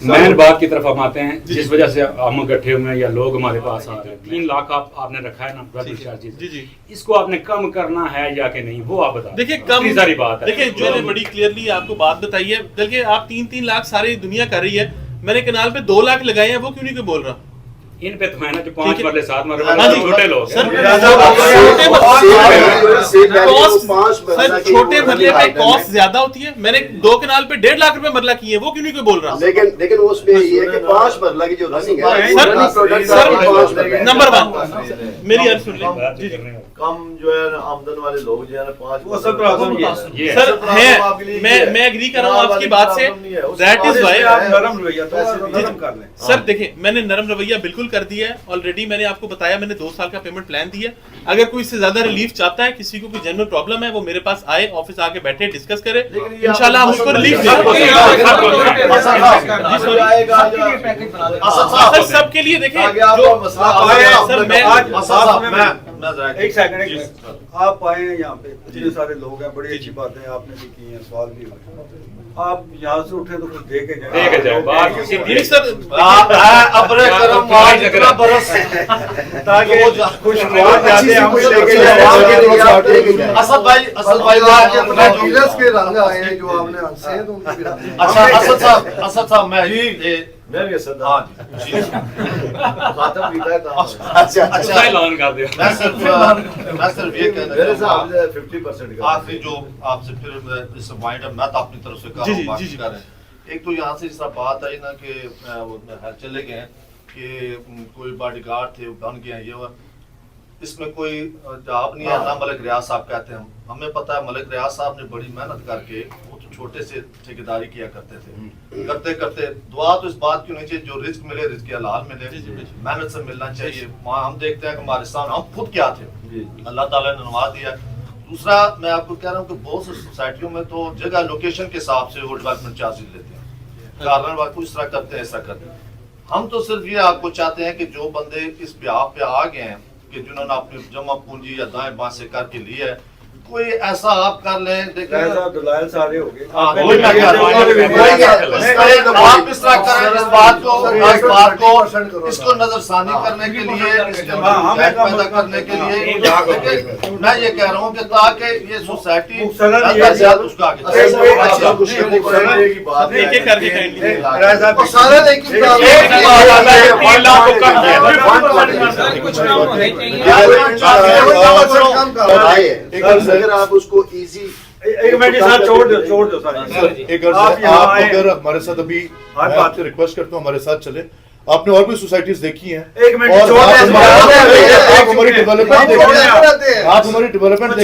مین بات کی طرف ہم آتے ہیں جس وجہ سے ہم اکٹھے ہوئے ہیں یا لوگ ہمارے پاس آ رہے ہیں. 3 لاکھ آپ نے رکھا ہے نا ٹریول چارجز, اس کو آپ نے کم کرنا ہے یا کہ نہیں, وہ آپ بتا. دیکھیں کم ساری بات ہے, دیکھیں جو بڑی کلیئرلی آپ کو بات بتائی ہے, بلکہ آپ 3 لاکھ ساری دنیا کر رہی ہے, میں نے کینال پہ 2 لاکھ لگائے ہیں, وہ کیوں نہیں کوئی بول رہا؟ ان پہ تو ہے نا جو 5 مرلے 7 مرلے چھوٹے لوگ سر, چھوٹے مرلے پہ کاسٹ زیادہ ہوتی ہے. میں نے 2 کنال پہ 1.5 لاکھ روپے مرلہ کیے, وہ کیوں نہیں کوئی بول رہا؟ لیکن اس میں یہ ہے کہ 5 مرلہ کی جو رننگ ہے نمبر 1 میری عرض سن لیں, کم جو ہے آمدن والے لوگ جو ہے 5 سر ہیں, میں ایگری کر رہا ہوں آپ کی بات سے. دیٹ از وائی نرم رویہ نرم کر لیں. سر دیکھیں میں نے نرم رویہ بالکل کر دیا ہے آلریڈی. میں نے آپ کو بتایا میں نے 2 سال کا پیمنٹ پلان دیا. اگر کوئی اس سے زیادہ ریلیف چاہتا ہے, کسی کو کوئی جنرل پرابلم ہے, وہ میرے پاس آئے, آفس آ کے بیٹھے ڈسکس کرے, انشاءاللہ ہم اس کو ریلیف دیں گے. سب کے لیے دیکھیں ایک سیکنڈ, آپ آئے ہیں یہاں پہ, اتنے سارے لوگ ہیں, بڑی اچھی باتیں آپ نے بھی کی ہیں, سوال بھی ہوئے. آپ یہاں سے اٹھے تو کچھ دے کے جائیں تاکہ خوشگوار جاتے ہیں ہم لے کے جائیں. اسد بھائی ڈیلرز کے رنگ آئے ہیں جو آپ نے ہنسے ہیں تو ان کی. اچھا اسد صاحب میں بھی اسد خاتم پیتا ہے تھا. اچھا اعلان کر دیا. میں صرف یہ کہنا چاہتا ہوں 50% آخری جو آپ سے پھر اس پوائنٹ میں تو اپنی طرف سے کر رہا ہوں. ایک تو یہاں سے اس طرح بات آئی نا کہ چلے گئے کہ کوئی باڈی گارڈ تھے بن گئے ہیں, یہ اس میں کوئی جواب نہیں ہے. نہ ملک ریاض صاحب کہتے ہیں, ہمیں پتہ ہے ملک ریاض صاحب نے بڑی محنت کر کے وہ تو چھوٹے سے ٹھیکیداری کیا کرتے تھے, کرتے کرتے دعا تو اس بات کی ہونی چاہیے جو رزق ملے رزق حلال ملے, محنت سے ملنا چاہیے. وہاں ہم دیکھتے ہیں کہ ہمارے سامنے ہم خود کیا تھے, اللہ تعالیٰ نے نواز دیا. دوسرا میں آپ کو کہہ رہا ہوں کہ بہت سی سوسائٹیوں میں تو جگہ لوکیشن کے حساب سے وہ ڈیولپمنٹ چارجز لیتے ہیں, کارنر واقع اس طرح کرتے ہیں ایسا کرتے ہیں. ہم تو صرف یہ آپ کو چاہتے ہیں کہ جو بندے اس بیاہ پہ آ گئے ہیں کہ جنہوں نے اپنی جمع پونجی یا دائیں بائیں سے کر کے لیا ہے, کوئی ایسا آپ کر لیں. دیکھیں دلائل سارے ہو گئے, آپ اس طرح کریں اس بات کو اس کو نظر ثانی کرنے کے لیے, اس کے پیدا کرنے کے لیے میں یہ کہہ رہا ہوں کہ تاکہ یہ سوسائٹی اس کا اگر آپ اس کو ایزی ایک منٹ چھوڑ دو اگر ہمارے ساتھ ابھی میں آپ سے ریکویسٹ کرتا ہوں ہمارے ساتھ چلے. آپ نے اور بھی سوسائٹیز دیکھی ہیں, ایک منٹ آپ ہماری ڈیولپمنٹ دیکھیں, آپ ہماری ڈیولپمنٹ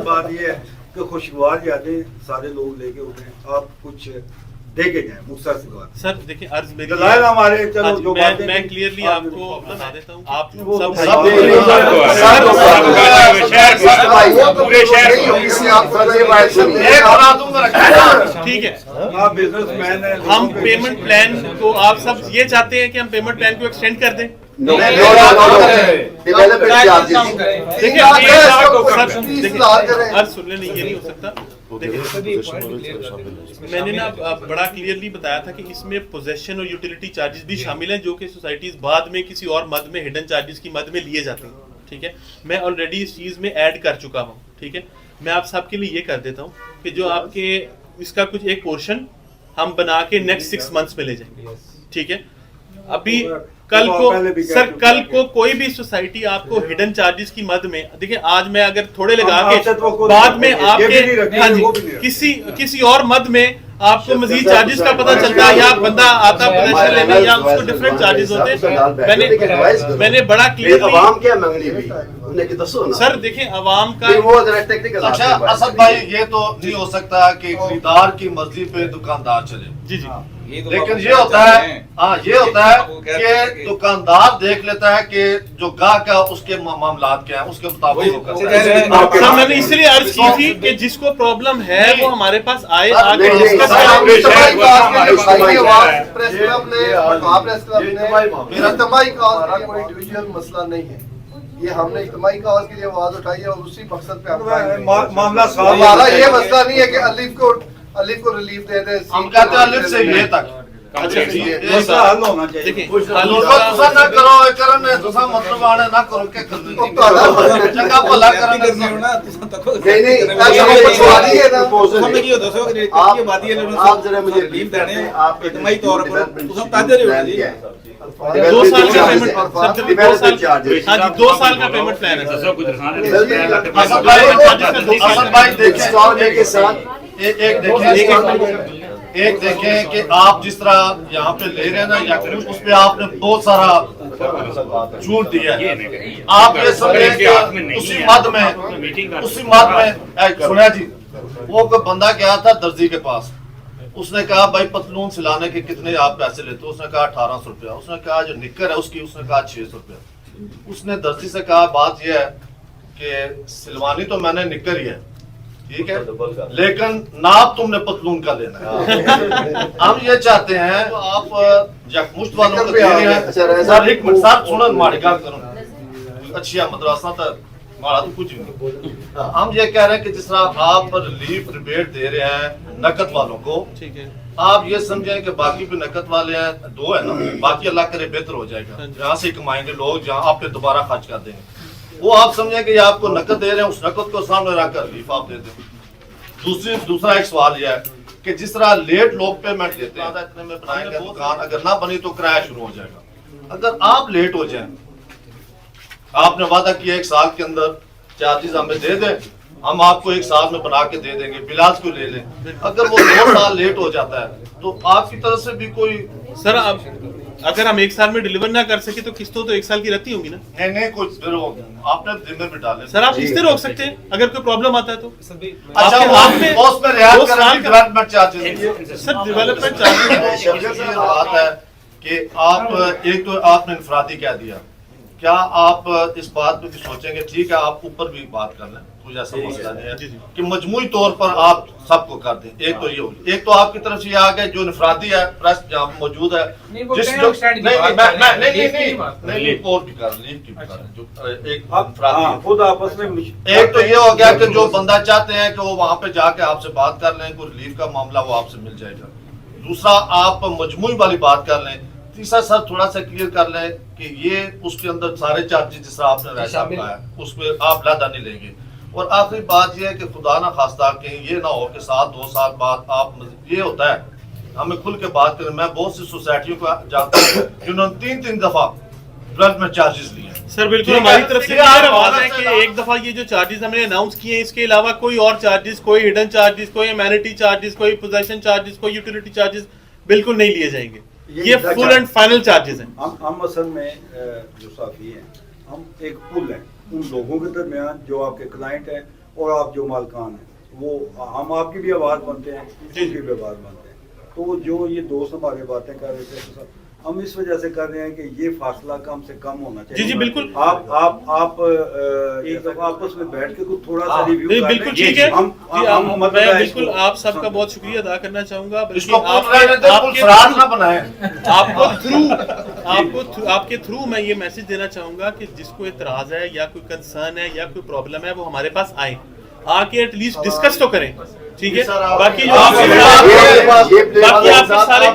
بات یہ ہے کہ خوشگوار یادیں سارے لوگ لے کے اٹھیں, آپ کچھ دے کے جائیں. مختصر سی بات سر دیکھیں عرض میری دلائل ہمارے, چلو جو میں کلیئرلی آپ کو بتا دیتا ہوں. آپ ٹھیک ہے, آپ بزنس مین ہیں, ہم پیمنٹ پلان کو آپ سب یہ چاہتے ہیں کہ ہم پیمنٹ پلان کو ایکسٹینڈ کر دیں. سننے نہیں, یہ نہیں ہو سکتا. میں نے نا بڑا کلیئرلی بتایا تھا کہ اس میں پوزیشن اور یوٹیلیٹی چارجز بھی شامل ہیں جو کہ سوسائٹیز بعد میں کسی اور مد میں ہڈن چارجز کی مد میں لیے جاتے ہیں. ٹھیک ہے, میں آلریڈی اس چیز میں ایڈ کر چکا ہوں. ٹھیک ہے, میں آپ سب کے لیے یہ کر دیتا ہوں کہ جو آپ کے اس کا کچھ ایک پورشن ہم بنا کے نیکسٹ 6 months میں لے جائیں گے. ٹھیک ہے, ابھی کل کو کوئی بھی سوسائٹی آپ کو ہڈن چارجز کی مد میں, دیکھیں آج میں اگر تھوڑے لگا کے بعد میں آپ کے کسی اور مد میں آپ کو مزید چارجز کا پتہ چلتا ہے, یا بندہ آتا پوزیشن لینے یا اس کو ڈفرینٹ چارجز ہوتے ہیں. میں نے بڑا کلیئرلی سر دیکھیں عوام کا اچھا اسد بھائی یہ تو نہیں ہو سکتا کہ خریدار کی مرضی پہ دکاندار چلے. جی جی لیکن یہ ہوتا ہے یہ ہوتا ہے کہ دکاندار دیکھ لیتا ہے کہ جو گاہک ہے اس کے معاملات کیا ہیں اس کے مطابق وہ کرتا ہے. سر میں نے اس لیے عرض کی تھی کہ جس کو پرابلم ہے وہ ہمارے پاس آئے آ کے ڈسکس مسئلہ نہیں ہے. یہ ہم نے اجتماعی کاز کے لیے آواز اٹھائی ہے اور اسی مقصد پہ معاملہ ہمارا یہ مسئلہ نہیں ہے کہ الف کو ریلیف دے دیں. ہم کہتے ہیں الف سے یہ تک مسئلہ حل ہونا چاہیے. نہ کرو کرنے دوسرا مطلب آنے نہ کرو کہ چنگا بھلا کرنے آپ ذرا مجھے ریلیف دینے ہیں آپ اجتماعی طور پر 2 سال کا پیمنٹ ہاں جی 2 سال کا پیمنٹ پلان ہے اسد بھائی دیکھیں ایک دیکھیں کہ آپ جس طرح یہاں پہ لے رہے ہیں نا یا اس پہ آپ نے بہت سارا چھوٹ دیا ہے. آپ یہ سمجھیں کہ اسی مد میں سنیا جی وہ کوئی بندہ گیا تھا درزی کے پاس. اس نے کہا بھائی پتلون سلانے کے کتنے آپ پیسے لیتے؟ اس نے کہا 1800 روپیہ. اس نے کہا جو نکر ہے اس کی اس نے کہا 600 روپیہ. اس نے درزی سے کہا بات یہ ہے کہ سلوانی تو میں نے نکر ہی ہے ٹھیک ہے لیکن ناپ تم نے پتلون کا لینا ہے. ہم یہ چاہتے ہیں آپ مشت والوں کو دے رہے ہیں. سر ایک منٹ سر سنن ماڑی گل کروں اچھی مدرسہ تو ماڑا تو کچھ نہیں. ہم یہ کہہ رہے ہیں کہ جس طرح آپ ریلیف ریبیٹ دے رہے ہیں نقد والوں کو ٹھیک ہے آپ یہ سمجھیں کہ باقی بھی نقد والے ہیں 2 ہے نا باقی اللہ کرے بہتر ہو جائے گا. جہاں سے کمائیں گے لوگ جہاں آپ پہ دوبارہ خرچ کر دیں گے وہ آپ سمجھیں کہ یہ آپ کو نقد دے رہے ہیں اس نقد کو سامنے رکھ کر ریلیف آپ دے دیں. دوسرا ایک سوال یہ ہے کہ جس طرح لیٹ لوگ پیمنٹ دیتے ہیں اتنے میں بنائیں گے دکان اگر نہ بنی تو کرایہ شروع ہو جائے گا. اگر آپ لیٹ ہو جائیں آپ نے وعدہ کیا 1 سال کے اندر چارجز ہمیں دے دیں ہم آپ کو 1 سال میں بنا کے دے دیں گے بلاس کو لے لیں. اگر وہ 2 سال لیٹ ہو جاتا ہے تو آپ کی طرف سے بھی کوئی سر اگر ہم 1 سال میں ڈیلیور نہ کر سکے تو قسطوں تو 1 سال کی رہتی ہوں گی نا. نہیں کچھ آپ نے ذمہ بھی ڈالے. سر آپ قسطیں روک سکتے ہیں اگر کوئی پرابلم آتا ہے تو. اچھا اس میں رعایت کریں ڈیولپمنٹ چارجز. سر ڈیولپمنٹ چارجز بات ہے کہ آپ ایک تو آپ نے انفرادی کہہ دیا کیا آپ اس بات پہ بھی سوچیں گے ٹھیک ہے آپ اوپر بھی بات کر لیں کوئی ایسا مسئلہ نہیں ہے کہ مجموعی طور پر آپ سب کو کر دیں. ایک تو یہ ہوگی ایک تو آپ کی طرف سے یہ آ گیا جو انفرادی ہے پریس جہاں موجود ہے ایک تو یہ ہو گیا کہ جو بندہ چاہتے ہیں کہ وہ وہاں پہ جا کے آپ سے بات کر لیں کوئی ریلیف کا معاملہ وہ آپ سے مل جائے گا. دوسرا آپ مجموعی والی بات کر لیں. تیسرا سر تھوڑا سا کلیئر کر لیں کہ یہ اس کے اندر سارے چارجز جس طرح آپ نے ویسا بتایا اس پہ آپ لادہ نہیں لیں گے. اور آخری بات یہ ہے کہ خدا نہ خواستہ کہیں یہ نہ ہو کہ 2 سال بعد آپ یہ ہوتا ہے ہمیں کھل کے بات کریں. میں بہت سی سوسائٹیوں کو جانتا ہوں جنہوں نے 3 دفعہ ڈیولپمنٹ چارجز لیے ہیں. سر بالکل ہماری طرف سے یہ آواز ہے کہ ایک دفعہ یہ جو چارجز ہم نے اناؤنس کیے ہیں اس کے علاوہ کوئی اور چارجز کوئی ہڈن چارجز کوئی امینٹی چارجز کوئی پوزیشن چارجز کوئی یوٹیلیٹی چارجز بالکل نہیں لیے جائیں گے. یہ فل اینڈ فائنل چارجز ہیں. ہم اصل میں جو صافی ہیں ہم ایک پل ہیں ان لوگوں کے درمیان جو آپ کے کلائنٹ ہیں اور آپ جو مالکان ہیں وہ ہم آپ کی بھی آواز بنتے ہیں ان کی بھی آواز بنتے ہیں. تو جو یہ دوست ہمارے باتیں کر رہے تھے ہم اس وجہ سے کر رہے ہیں کہ یہ فاصلہ کم سے کم ہونا چاہیے. جی بالکل آپ ایک دفعہ آپس میں بیٹھ کے کچھ تھوڑا سا ریویو کر بالکل ٹھیک ہے. میں بالکل آپ سب کا بہت شکریہ ادا کرنا چاہوں گا. آپ کے تھرو میں یہ میسج دینا چاہوں گا کہ جس کو اعتراض ہے یا کوئی کنسرن ہے یا کوئی پرابلم ہے وہ ہمارے پاس آئے آ کے ایٹ لیسٹ ڈسکس تو کریں ٹھیک ہے. باقی جو آپ کے سارے